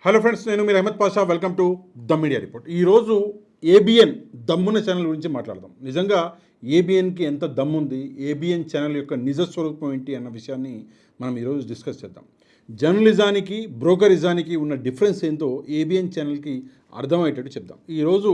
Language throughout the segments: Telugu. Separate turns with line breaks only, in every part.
హలో ఫ్రెండ్స్, నేను మీరు Ahmed Pasha. Welcome to the media report. ఈరోజు ఏబిఎన్ దమ్మున ఛానల్ గురించి మాట్లాడదాం. నిజంగా ఏబిఎన్కి ఎంత దమ్ముంది, ఏబిఎన్ ఛానల్ యొక్క నిజస్వరూపం ఏంటి అన్న విషయాన్ని మనం ఈరోజు డిస్కస్ చేద్దాం. జర్నలిజానికి బ్రోకరిజానికి ఉన్న డిఫరెన్స్ ఏంటో ఏబిఎన్ ఛానల్కి అర్థమయ్యేటట్టు చెప్దాం. ఈరోజు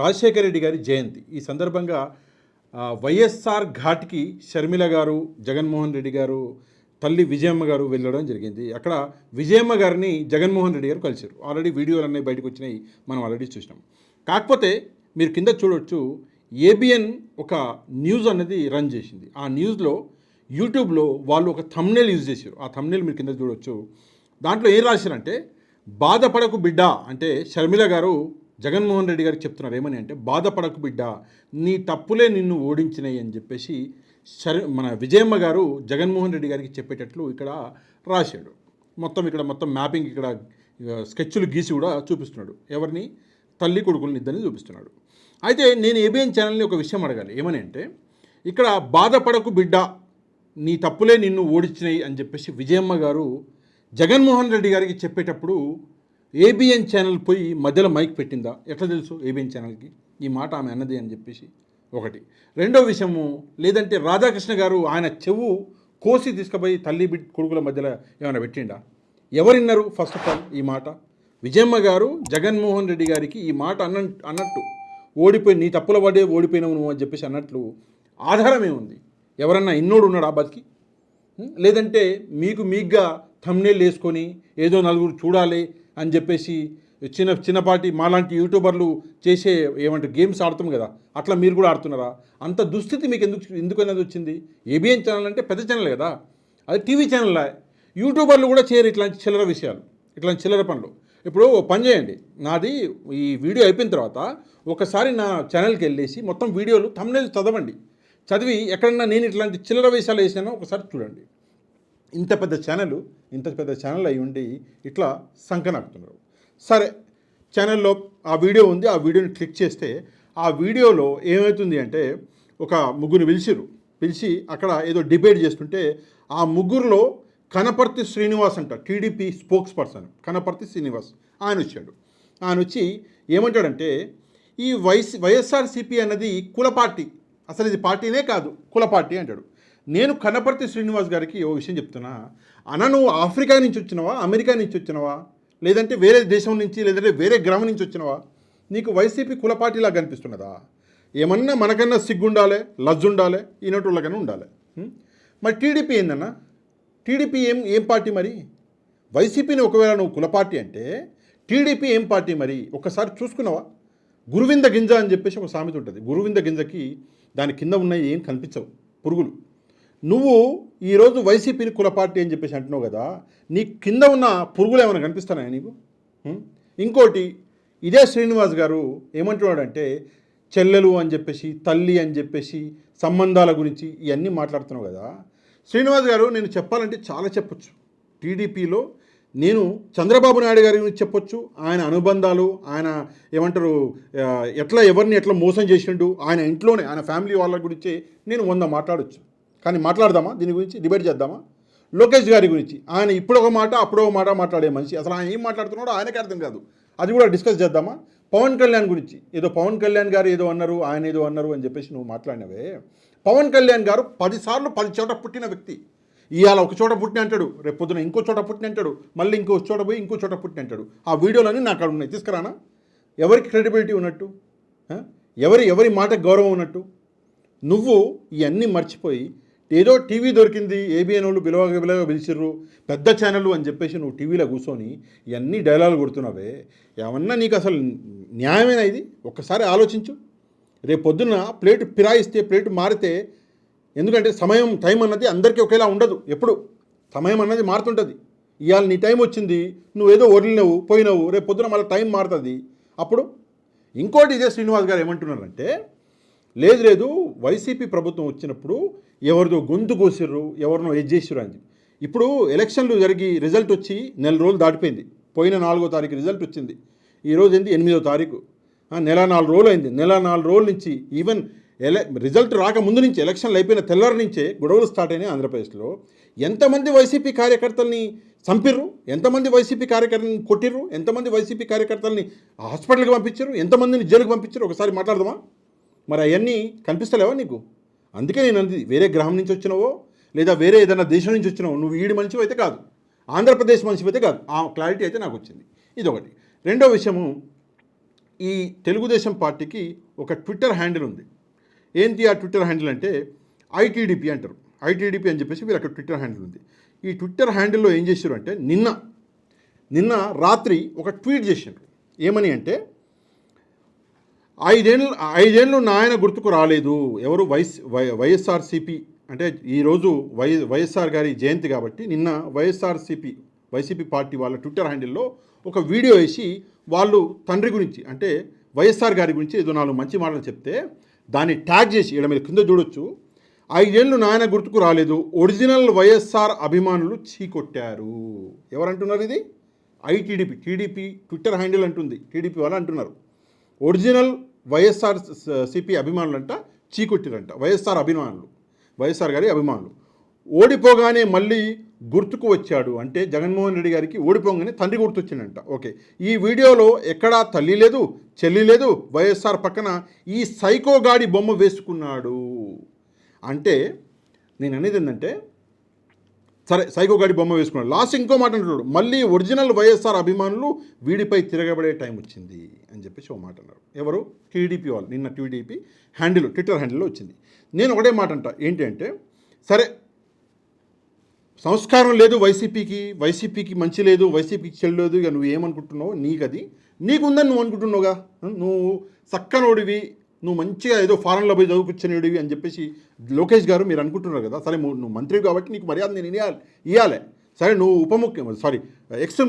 రాజశేఖర రెడ్డి గారి జయంతి. ఈ సందర్భంగా వైఎస్ఆర్ ఘాట్కి షర్మిల గారు, జగన్మోహన్ రెడ్డి గారు తల్లి విజయమ్మ గారు వెళ్ళడం జరిగింది. అక్కడ విజయమ్మ గారిని జగన్మోహన్ రెడ్డి గారు కలిశారు. ఆల్రెడీ వీడియోలు అన్నీ బయటకు వచ్చినాయి, మనం ఆల్రెడీ చూసినాం. కాకపోతే మీరు కింద చూడవచ్చు, ఏబిఎన్ ఒక న్యూస్ అనేది రన్ చేసింది. ఆ న్యూస్లో యూట్యూబ్లో వాళ్ళు ఒక థంబ్నెయిల్ యూజ్ చేశారు. ఆ థంబ్నెయిల్ మీరు కింద చూడవచ్చు. దాంట్లో ఏం రాశారంటే, బాధపడకు బిడ్డ అంటే షర్మిల గారు జగన్మోహన్ రెడ్డి గారికి చెప్తున్నారు. ఏమని అంటే, బాధపడకు బిడ్డ, నీ తప్పులే నిన్ను ఓడించినాయి అని చెప్పేసి మన విజయమ్మ గారు జగన్మోహన్ రెడ్డి గారికి చెప్పేటట్లు ఇక్కడ రాశాడు. ఇక్కడ మొత్తం మ్యాపింగ్, ఇక్కడ స్కెచ్లు గీసి కూడా చూపిస్తున్నాడు. ఎవరిని? తల్లి కొడుకులని ఇద్దరిని చూపిస్తున్నాడు. అయితే నేను ఏబిఎన్ ఛానల్ని ఒక విషయం అడగాలి. ఏమని అంటే, ఇక్కడ బాధపడకు బిడ్డ, నీ తప్పులే నిన్ను ఓడించినాయి అని చెప్పేసి విజయమ్మ గారు జగన్మోహన్ రెడ్డి గారికి చెప్పేటప్పుడు ఏబిఎన్ ఛానల్ పోయి మధ్యలో మైక్ పెట్టిందా? ఎట్లా తెలుసు ఏబిఎన్ ఛానల్కి ఈ మాట ఆమె అన్నది అని చెప్పేసి? ఒకటి. రెండో విషయము, లేదంటే రాధాకృష్ణ గారు ఆయన చెవు కోసి తీసుకుపోయి తల్లి కొడుకుల మధ్యలో ఏమైనా పెట్టిండా? ఎవరిన్నారు? ఫస్ట్ ఆఫ్ ఆల్ ఈ మాట విజయమ్మ గారు జగన్మోహన్ రెడ్డి గారికి ఈ మాట అన్నట్టు ఓడిపోయి, నీ తప్పుల పడే ఓడిపోయినావు నువ్వు అని చెప్పేసి అన్నట్లు ఆధారం ఏముంది? ఎవరన్నా ఇన్నోడు ఉన్నాడా బతికి? లేదంటే మీకుగా థంబ్నెయిల్ వేసుకొని ఏదో నలుగురు చూడాలి అని చెప్పేసి చిన్నపాటి మాలాంటి యూట్యూబర్లు చేసే ఏమంటే గేమ్స్ ఆడుతాం కదా, అట్లా మీరు కూడా ఆడుతున్నారా? అంత దుస్థితి మీకు ఎందుకు అనేది వచ్చింది? ఏబిఎన్ ఛానల్ అంటే పెద్ద ఛానల్ కదా, అది టీవీ ఛానల్. యూట్యూబర్లు కూడా చేయరు ఇట్లాంటి చిల్లర విషయాలు, ఇట్లాంటి చిల్లర పనులు. ఇప్పుడు పని చేయండి, నాది ఈ వీడియో అయిపోయిన తర్వాత ఒకసారి నా ఛానల్కి వెళ్ళేసి మొత్తం వీడియోలు థంబ్నెయిల్ చదివి ఎక్కడన్నా నేను ఇట్లాంటి చిల్లర విషయాలు వేసానో ఒకసారి చూడండి. ఇంత పెద్ద ఛానల్ అయి ఉండి ఇట్లా సంకనాకుతున్నారు. సరే, ఛానల్లో ఆ వీడియో ఉంది. ఆ వీడియోని క్లిక్ చేస్తే ఆ వీడియోలో ఏమవుతుంది అంటే, ఒక ముగ్గురు పిలిచి అక్కడ ఏదో డిబేట్ చేస్తుంటే ఆ ముగ్గురులో కనపర్తి శ్రీనివాస్ అంట, TDP spokes person Kanaparthi Srinivas, ఆయన వచ్చి ఏమంటాడంటే, ఈ వైఎస్ఆర్సీపీ అన్నది కుల పార్టీ, అసలు ఇది పార్టీనే కాదు, కుల పార్టీ అంటాడు. నేను కనపర్తి శ్రీనివాస్ గారికి ఓ విషయం చెప్తున్నా, నువ్వు ఆఫ్రికా నుంచి వచ్చినవా, అమెరికా నుంచి వచ్చినవా, లేదంటే వేరే దేశం నుంచి, లేదంటే వేరే గ్రామం నుంచి వచ్చినవా? నీకు వైసీపీ కులపార్టీలా కనిపిస్తున్నదా? ఏమన్నా మనకన్నా సిగ్గుండాలి, లజ్జుండాలి, ఈనటోళ్ళకన్నా ఉండాలి. మరి టీడీపీ ఏందన్నా? టీడీపీ ఏం పార్టీ మరి? వైసీపీని ఒకవేళ నువ్వు కులపార్టీ అంటే టీడీపీ ఏం పార్టీ మరి? ఒక్కసారి చూసుకున్నావా? గురువింద గింజ అని చెప్పేసి ఒక సామెత ఉంటుంది. గురువింద గింజకి దాని కింద ఉన్నాయి ఏం కనిపించవు, పురుగులు. నువ్వు ఈరోజు వైసీపీని కులపార్టీ అని చెప్పేసి అంటున్నావు కదా, నీ కింద ఉన్న పురుగులు ఏమైనా కనిపిస్తున్నాయా నీకు? ఇంకోటి, ఇదే శ్రీనివాస్ గారు ఏమంటున్నాడంటే, చెల్లెలు అని చెప్పేసి, తల్లి అని చెప్పేసి, సంబంధాల గురించి ఇవన్నీ మాట్లాడుతున్నావు కదా. శ్రీనివాస్ గారు, నేను చెప్పాలంటే చాలా చెప్పొచ్చు. టీడీపీలో నేను చంద్రబాబు నాయుడు గారి గురించి చెప్పొచ్చు, ఆయన అనుబంధాలు, ఆయన ఏమంటారు, ఎవరిని ఎట్లా మోసం చేసిండు, ఆయన ఇంట్లోనే ఆయన ఫ్యామిలీ వాళ్ళ గురించి నేను 100 మాట్లాడొచ్చు. కానీ మాట్లాడదామా? దీని గురించి డిబేట్ చేద్దామా? లోకేష్ గారి గురించి ఆయన ఇప్పుడు ఒక మాట అప్పుడు ఒక మాట మాట్లాడే మనిషి, అసలు ఆయన ఏం మాట్లాడుతున్నాడో ఆయనకే అర్థం కాదు, అది కూడా డిస్కస్ చేద్దామా? పవన్ కళ్యాణ్ గురించి ఏదో పవన్ కళ్యాణ్ గారు ఏదో అన్నారు, ఆయన ఏదో అన్నారు అని చెప్పేసి నువ్వు మాట్లాడినవే. పవన్ కళ్యాణ్ గారు 10 సార్లు 10 చోట పుట్టిన వ్యక్తి. ఇవాళ ఒక చోట పుట్టిన అంటాడు, రేపు పొద్దున ఇంకో చోట పుట్టిన అంటాడు, మళ్ళీ ఇంకో చోట పోయి ఇంకో చోట పుట్టిన అంటాడు. ఆ వీడియోలన్నీ నాకు అక్కడ ఉన్నాయి, తీసుకురానా? ఎవరికి క్రెడిబిలిటీ ఉన్నట్టు? ఎవరి మాటకు గౌరవం ఉన్నట్టు? నువ్వు ఇవన్నీ మర్చిపోయి ఏదో టీవీ దొరికింది, ఏబిఎన్ వాళ్ళు బిలవగా పిలిచిర్రు, పెద్ద ఛానళ్ళు అని చెప్పేసి నువ్వు టీవీలో కూర్చొని ఇవన్నీ డైలాగులు కొడుతున్నావే. ఏమన్నా నీకు అసలు న్యాయమేనా ఇది? ఒక్కసారి ఆలోచించు. రేపు పొద్దున్న ప్లేటు ఫిరాయిస్తే, ప్లేటు మారితే, ఎందుకంటే టైం అన్నది అందరికీ ఒకేలా ఉండదు. ఎప్పుడు సమయం అన్నది మారుతుంటుంది. ఇవాళ నీ టైం వచ్చింది, నువ్వేదో వదిలినవు పోయినావు, రేపు పొద్దున మళ్ళీ టైం మారుతుంది. అప్పుడు ఇంకోటి, ఇదే శ్రీనివాస్ గారు ఏమంటున్నారంటే, లేదు వైసీపీ ప్రభుత్వం వచ్చినప్పుడు ఎవరిదో గొంతు కోసిర్రు, ఎవరినో చేసిర్రు అని. ఇప్పుడు ఎలక్షన్లు జరిగి రిజల్ట్ వచ్చి 1 నెల రోజులు దాటిపోయింది. పోయిన 4వ తారీఖు రిజల్ట్ వచ్చింది. ఈరోజు ఏంది 8వ తారీఖు. నెల 4 రోజులు అయింది. నెల 4 రోజుల నుంచి ఈవెన్ రిజల్ట్ రాకముందు నుంచి, ఎలక్షన్లు అయిపోయిన తెల్లారి నుంచే గొడవలు స్టార్ట్ అయినాయి ఆంధ్రప్రదేశ్లో. ఎంతమంది వైసీపీ కార్యకర్తల్ని చంపిర్రు, ఎంతమంది వైసీపీ కార్యకర్తలను కొట్టిర్రు, ఎంతమంది వైసీపీ కార్యకర్తల్ని హాస్పిటల్కి పంపించారు, ఎంతమందిని జైలుకి పంపించారు, ఒకసారి మాట్లాడదామా? మరి అవన్నీ కనిపిస్తలేవా నీకు? అందుకే నేను అంది, వేరే గ్రహం నుంచి వచ్చినావో లేదా వేరే ఏదైనా దేశం నుంచి వచ్చినావో, నువ్వు ఈడి మనిషివి అయితే కాదు, ఆంధ్రప్రదేశ్ మనిషివి అయితే కాదు. ఆ క్లారిటీ అయితే నాకు వచ్చింది. ఇదొకటి. రెండో విషయము, ఈ తెలుగుదేశం పార్టీకి ఒక ట్విట్టర్ హ్యాండిల్ ఉంది. ఏంటి ఆ ట్విట్టర్ హ్యాండిల్ అంటే ఐటీడీపీ అంటారు. ఐటీడీపీ అని చెప్పేసి వీళ్ళకి ట్విట్టర్ హ్యాండిల్ ఉంది. ఈ ట్విట్టర్ హ్యాండిల్లో ఏం చేశారు అంటే నిన్న రాత్రి ఒక ట్వీట్ చేశారు. ఏమని అంటే, ఐదేళ్ళు నాయన గుర్తుకు రాలేదు. ఎవరు? వైఎస్ఆర్సీపీ అంటే ఈరోజు వైఎస్ఆర్ గారి జయంతి కాబట్టి నిన్న వైసీపీ పార్టీ వాళ్ళ ట్విట్టర్ హ్యాండిల్లో ఒక వీడియో వేసి వాళ్ళు తండ్రి గురించి అంటే వైఎస్ఆర్ గారి గురించి ఏదో 4 మంచి మాటలు చెప్తే దాన్ని ట్యాగ్ చేసి ఇక్కడ మీరు కింద చూడొచ్చు, 5 ఏళ్ళు నాయన గుర్తుకు రాలేదు, ఒరిజినల్ వైఎస్ఆర్ అభిమానులు చీకొట్టారు. ఎవరంటున్నారు ఇది? టీడీపీ ట్విట్టర్ హ్యాండిల్ అంటుంది, టీడీపీ వాళ్ళు అంటున్నారు. ఒరిజినల్ వైఎస్ఆర్సీపీ అభిమానులంట చీకొట్టిరంట. వైఎస్ఆర్ గారి అభిమానులు. ఓడిపోగానే మళ్ళీ గుర్తుకు వచ్చాడు అంటే జగన్మోహన్ రెడ్డి గారికి ఓడిపోగానే తండ్రి గుర్తొచ్చిందంట. ఓకే, ఈ వీడియోలో ఎక్కడా తల్లి లేదు, చెల్లి లేదు, వైఎస్ఆర్ పక్కన ఈ సైకోగాడి బొమ్మ వేసుకున్నాడు. అంటే నేను అనేది ఏంటంటే, సరే సైకోగాడి బొమ్మ వేసుకున్నాడు, లాస్ట్ ఇంకో మాట అంటున్నాడు, మళ్ళీ ఒరిజినల్ వైఎస్ఆర్ అభిమానులు వీడిపై తిరగబడే టైం వచ్చింది అని చెప్పేసి ఒక మాట అన్నారు. ఎవరు? టీడీపీ వాళ్ళు. నిన్న టీడీపీ ట్విట్టర్ హ్యాండిల్లో వచ్చింది. నేను ఒకటే మాట అంట, ఏంటి అంటే, సరే సంస్కారం లేదు వైసీపీకి మంచి లేదు, వైసీపీకి చెల్లు లేదు, ఇక నువ్వు ఏమనుకుంటున్నావు, నీకుందని నువ్వు అనుకుంటున్నావుగా, నువ్వు చక్కనోడివి, నువ్వు మంచిగా ఏదో ఫారెన్లో పోయి చదువుకొచ్చినోడివి అని చెప్పేసి లోకేష్ గారు మీరు అనుకుంటున్నారు కదా. సరే నువ్వు మంత్రి కాబట్టి నీకు మర్యాద నేను ఇవ్వాలి. సరే నువ్వు ఎక్స్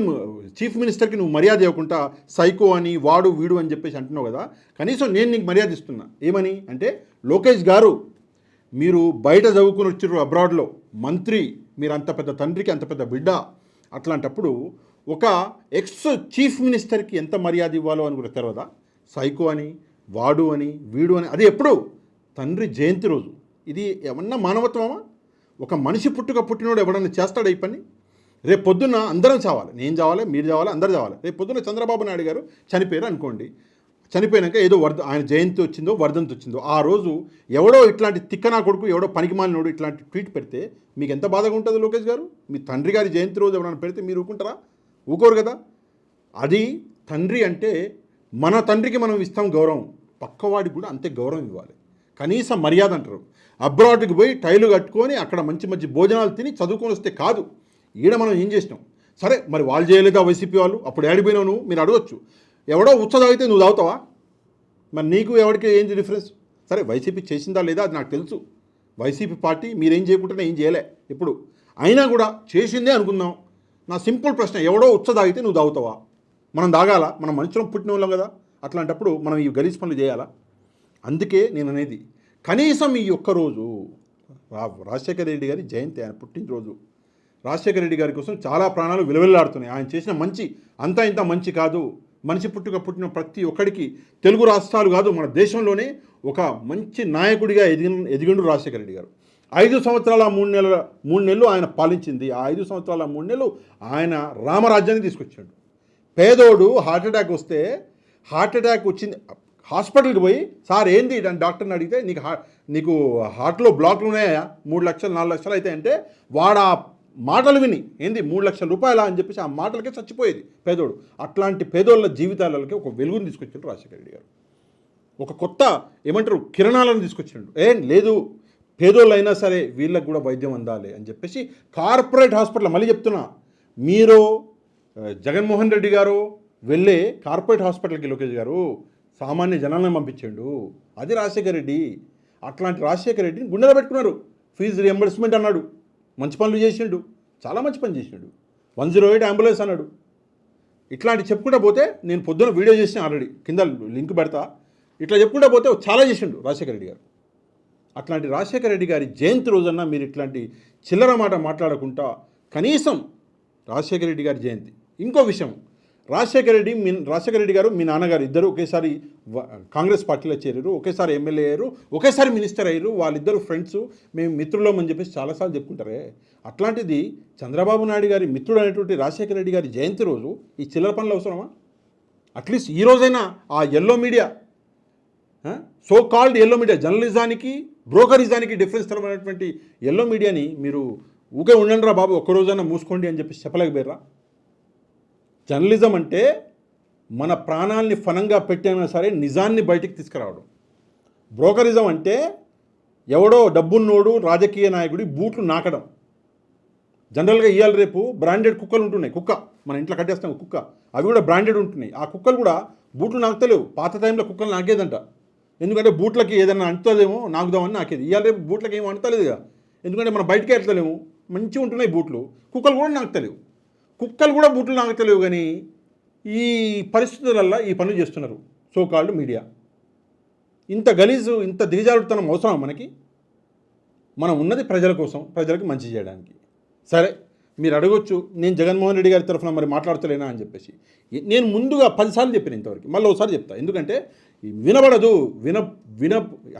చీఫ్ మినిస్టర్కి నువ్వు మర్యాద ఇవ్వకుండా సైకో అని వాడు వీడు అని చెప్పేసి అంటున్నావు కదా. కనీసం నేను నీకు మర్యాద ఇస్తున్నా. ఏమని అంటే, లోకేష్ గారు మీరు బయట చదువుకుని వచ్చారు అబ్రాడ్లో, మంత్రి, మీరు అంత పెద్ద తండ్రికి అంత పెద్ద బిడ్డ, అట్లాంటప్పుడు ఒక ఎక్స్ చీఫ్ మినిస్టర్కి ఎంత మర్యాద ఇవ్వాలో అని కూడా తెలియదా? సైకో అని, వాడు అని, వీడు అని, అది ఎప్పుడు? తండ్రి జయంతి రోజు. ఇది ఏమన్నా మానవత్వమా? ఒక మనిషి పుట్టినోడు ఎవడన్నా చేస్తాడు ఈ పని? రేపు పొద్దున్న అందరం చావాలి, నేను చావాలి, మీరు చావాలి, అందరు చావాలి. రేపు పొద్దున్న చంద్రబాబు నాయుడు గారు చనిపోయారు అనుకోండి, చనిపోయినాక ఏదో ఆయన జయంతి వచ్చిందో వర్ధంతి వచ్చిందో ఆ రోజు ఎవడో ఇట్లాంటి తిక్కనా కొడుకు, ఎవడో పనికిమాలినోడు ఇట్లాంటి ట్వీట్ పెడితే మీకు ఎంత బాధగా ఉంటుంది లోకేష్ గారు? మీ తండ్రి గారి జయంతి రోజు ఎవరైనా పెడితే మీరు ఊరుకుంటారా? ఊరుకోరు కదా. అది తండ్రి అంటే మన తండ్రికి మనం ఇస్తాం గౌరవం, పక్కవాడికి కూడా అంతే గౌరవం ఇవ్వాలి. కనీసం మర్యాద అంటారు. అబ్రాడ్కి పోయి టైలు కట్టుకొని అక్కడ మంచి భోజనాలు తిని చదువుకొని వస్తే కాదు. ఈడ మనం ఏం చేసినాం? సరే మరి వాళ్ళు చేయలేదా వైసీపీ వాళ్ళు? అప్పుడు ఏడిపోయినావు నువ్వు? మీరు అడగొచ్చు. ఎవడో తాగితే నువ్వు తాగుతావా? మరి నీకు ఎవరికి ఏంటి డిఫరెన్స్? సరే వైసీపీ చేసిందా లేదా అది నాకు తెలుసు. వైసీపీ పార్టీ మీరేం చేయకుండానే ఏం చేయలే ఇప్పుడు. అయినా కూడా చేసిందే అనుకుందాం. నా సింపుల్ ప్రశ్న, ఎవడో తాగితే నువ్వు తాగుతావా? మనం తాగాలా? మనం మనుషులం పుట్టిన వాళ్ళం కదా. అట్లాంటప్పుడు మనం ఈ గలీజ్ పనులు చేయాలా? అందుకే నేను అనేది, కనీసం ఈ ఒక్కరోజు రాజశేఖర రెడ్డి గారి జయంతి, ఆయన పుట్టినరోజు, రాజశేఖర రెడ్డి గారి కోసం చాలా ప్రాణాలు విలువెల్లాడుతున్నాయి. ఆయన చేసిన మంచి అంతా ఇంత మంచి కాదు. మనిషి పుట్టిన ప్రతి ఒక్కడికి తెలుగు రాష్ట్రాలు కాదు మన దేశంలోనే ఒక మంచి నాయకుడిగా ఎదిగిండు రాజశేఖర రెడ్డి గారు. 5 సంవత్సరాల 3 నెలలు ఆయన పాలించింది. ఆ 5 సంవత్సరాల 3 నెలలు ఆయన రామరాజ్యాన్ని తీసుకొచ్చాడు. పేదోడు హార్ట్ అటాక్ వచ్చింది, హాస్పిటల్కి పోయి సార్ ఏంది అని డాక్టర్ని అడిగితే నీకు హార్ట్లో బ్లాక్లు ఉన్నాయా, 3 లక్షలు 4 లక్షలు అయితే అంటే వాడు ఆ మాటలు విని ఏంది 3 లక్షల రూపాయల అని చెప్పేసి ఆ మాటలకే చచ్చిపోయేది పేదోడు. అట్లాంటి పేదోళ్ళ జీవితాలకి ఒక వెలుగుని తీసుకొచ్చాడు రాజశేఖర రెడ్డి గారు. ఒక కొత్త కిరణాలను తీసుకొచ్చాడు. లేదు పేదోళ్ళు అయినా సరే వీళ్ళకి కూడా వైద్యం అందాలి అని చెప్పేసి కార్పొరేట్ హాస్పిటల్, మళ్ళీ చెప్తున్నా, మీరు జగన్మోహన్ రెడ్డి గారు వెళ్ళే కార్పొరేట్ హాస్పిటల్కి లోకేష్ గారు సామాన్య జనాలను పంపించాడు. అది రాజశేఖర రెడ్డి. అట్లాంటి రాజశేఖర రెడ్డిని గుండెలో పెట్టుకున్నారు. ఫీజు రియంబర్స్మెంట్ అన్నాడు, మంచి పనులు చేసిండు, చాలా మంచి పని చేసినాడు. 108 అంబులెన్స్ అన్నాడు. ఇట్లాంటి చెప్పుకుంటా పోతే నేను పొద్దున వీడియో చేసిన, ఆల్రెడీ కింద లింక్ పెడతా. ఇట్లా చెప్పుకుంటా పోతే చాలా చేసిండు రాజశేఖర రెడ్డి గారు. అట్లాంటి రాజశేఖర రెడ్డి గారి జయంతి రోజన్నా మీరు ఇట్లాంటి చిల్లర మాట మాట్లాడకుండా కనీసం రాజశేఖర రెడ్డి గారి జయంతి. ఇంకో విషయం, రాజశేఖర రెడ్డి గారు మీ నాన్నగారు ఇద్దరు ఒకేసారి కాంగ్రెస్ పార్టీలో చేరారు, ఒకేసారి ఎమ్మెల్యే అయ్యారు, ఒకేసారి మినిస్టర్ అయ్యారు, వాళ్ళిద్దరు ఫ్రెండ్స్, మేము మిత్రులం అని చెప్పేసి చాలాసార్లు చెప్పుకుంటారే. అట్లాంటిది చంద్రబాబు నాయుడు గారి మిత్రుడు అనేటువంటి రాజశేఖర రెడ్డి గారి జయంతి రోజు ఈ చిల్లర పనులు అవసరమా? అట్లీస్ట్ ఈ రోజైనా ఆ yellow media, so called yellow media, జర్నలిజానికి బ్రోకరిజానికి డిఫరెన్స్ తెలవనటువంటి ఎల్లో మీడియాని మీరు ఊకే ఉండండి రా బాబు, ఒక్కరోజైనా మూసుకోండి అని చెప్పి చెప్పలేకపోయారా? జర్నలిజం అంటే మన ప్రాణాలని ఫలంగా పెట్టైనా సరే నిజాన్ని బయటికి తీసుకురావడం. బ్రోకరిజం అంటే ఎవడో డబ్బున్నోడు రాజకీయ నాయకుడి బూట్లు నాకడం. జనరల్గా ఇవాళ రేపు బ్రాండెడ్ కుక్కలు ఉంటున్నాయి, కుక్క మన ఇంట్లో కట్టేస్తాం కుక్క, అవి కూడా బ్రాండెడ్ ఉంటున్నాయి. ఆ కుక్కలు కూడా బూట్లు నాకుతలేవు. పాత టైంలో కుక్కలు నాకేదంట, ఎందుకంటే బూట్లకి ఏదైనా అంటుతుందేమో నాకుదామని నాకేది. ఇవాళ రేపు బూట్లకి ఏమో అంటలేదుగా, ఎందుకంటే మనం బయటకే వెళ్తలేము, మంచిగా ఉంటున్నాయి బూట్లు. కుక్కలు కూడా నాకుతలేవు, కుక్కలు కూడా బూట్లు నాకుతలేవు. కానీ ఈ పరిస్థితులల్లో ఈ పనులు చేస్తున్నారు సో కాల్డ్ మీడియా. ఇంత గలీజు, ఇంత దిగజారుడుతనం అవసరం మనకి? మనం ఉన్నది ప్రజల కోసం, ప్రజలకు మంచి చేయడానికి. సరే, మీరు అడగొచ్చు నేను జగన్మోహన్ రెడ్డి గారి తరఫున మరి మాట్లాడతలేనా అని చెప్పేసి. నేను ముందుగా 10 సార్లు చెప్పాను, ఇంతవరకు మళ్ళీ ఒకసారి చెప్తా. ఎందుకంటే వినబడదు,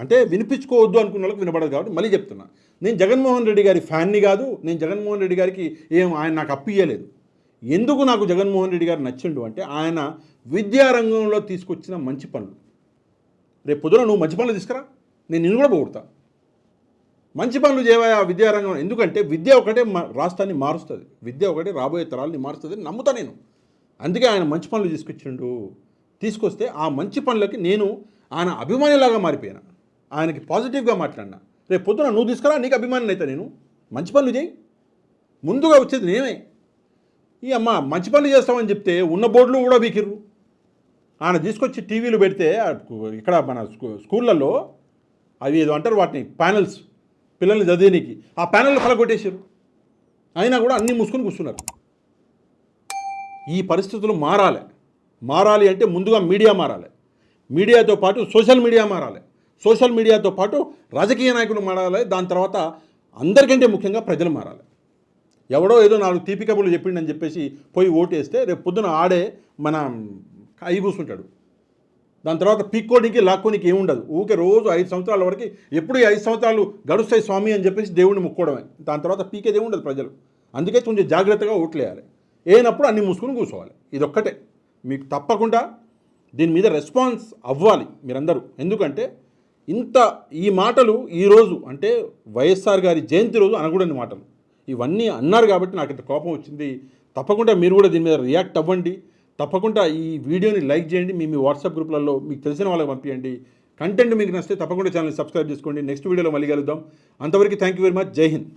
అంటే వినిపించుకోవద్దు అనుకున్న వాళ్ళకి వినబడదు కాబట్టి మళ్ళీ చెప్తున్నా. నేను జగన్మోహన్ రెడ్డి గారి ఫ్యాన్ని కాదు, నేను జగన్మోహన్ రెడ్డి గారికి ఆయన నాకు అప్పు ఇయ్యలేదు. ఎందుకు నాకు జగన్మోహన్ రెడ్డి గారు నచ్చిండు అంటే ఆయన విద్యారంగంలో తీసుకొచ్చిన మంచి పనులు. రేపు పొద్దున నువ్వు మంచి పనులు తీసుకురా, నేను నిన్ను కూడా పొగుడతా. మంచి పనులు చేయవా విద్యారంగం. ఎందుకంటే విద్య ఒకటే రాష్ట్రాన్ని మారుస్తుంది, విద్య ఒకటే రాబోయే తరాలని మారుస్తుంది నమ్ముతా నేను. అందుకే ఆయన మంచి పనులు తీసుకొస్తే ఆ మంచి పనులకి నేను ఆయన అభిమానిలాగా మారిపోయాను, ఆయనకి పాజిటివ్గా మాట్లాడినా. రేపు పొద్దున నువ్వు తీసుకురా, నీకు అభిమాని అయితే నేను. మంచి పనులు చేయి, ముందుగా వచ్చేది నేనే. ఈ అమ్మ మంచి పనులు చేస్తామని చెప్తే ఉన్న బోర్డులు కూడా బీకిర్రు. ఆయన తీసుకొచ్చి టీవీలు పెడితే ఇక్కడ మన స్కూళ్ళల్లో అవి ఏదో అంటారు వాటిని, ప్యానెల్స్, పిల్లల్ని చదివేనికి, ఆ ప్యానెల్ని పలగొట్టేశారు. అయినా కూడా అన్నీ మూసుకొని కూర్చున్నారు. ఈ పరిస్థితులు మారాలి అంటే ముందుగా మీడియా మారాలి, మీడియాతో పాటు సోషల్ మీడియా మారాలి, సోషల్ మీడియాతో పాటు రాజకీయ నాయకులు మారాలి, దాని తర్వాత అందరికంటే ముఖ్యంగా ప్రజలు మారాలి. ఎవడో ఏదో 4 తీపి కబుర్లు చెప్పిండని చెప్పేసి పోయి ఓటేస్తే రేపు పొద్దున ఆడే మన అయి కూర్చుంటాడు. దాని తర్వాత పీక్కోనికి లాక్కోనికి ఏముండదు. ఊకే రోజు 5 సంవత్సరాల వరకు ఎప్పుడు ఈ 5 సంవత్సరాలు గడుస్తాయి స్వామి అని చెప్పేసి దేవుడిని ముక్కోవడమే. దాని తర్వాత పీకేది ఏముండదు ప్రజలు. అందుకే కొంచెం జాగ్రత్తగా ఓట్లేయాలి, ఏనప్పుడు అన్ని మూసుకొని కూర్చోవాలి. ఇదొక్కటే మీకు తప్పకుండా దీని మీద రెస్పాన్స్ అవ్వాలి మీరందరూ. ఎందుకంటే ఈ మాటలు ఈరోజు అంటే వైఎస్ఆర్ గారి జయంతి రోజు అనకూడని మాటలు ఇవన్నీ అన్నారు కాబట్టి నాకు ఇంత కోపం వచ్చింది. తప్పకుండా మీరు కూడా దీని మీద రియాక్ట్ అవ్వండి. తప్పకుండా ఈ వీడియోని లైక్ చేయండి, మీ వాట్సాప్ గ్రూప్లలో మీకు తెలిసిన వాళ్ళకి పంపించండి. కంటెంట్ మీకు నచ్చితే తప్పకుండా ఛానల్ సబ్స్క్రైబ్ చేసుకోండి. నెక్స్ట్ వీడియోలో మళ్ళీ కలుద్దాం. అంతవరకు థ్యాంక్ యూ వెరీ మచ్. జై హింద్.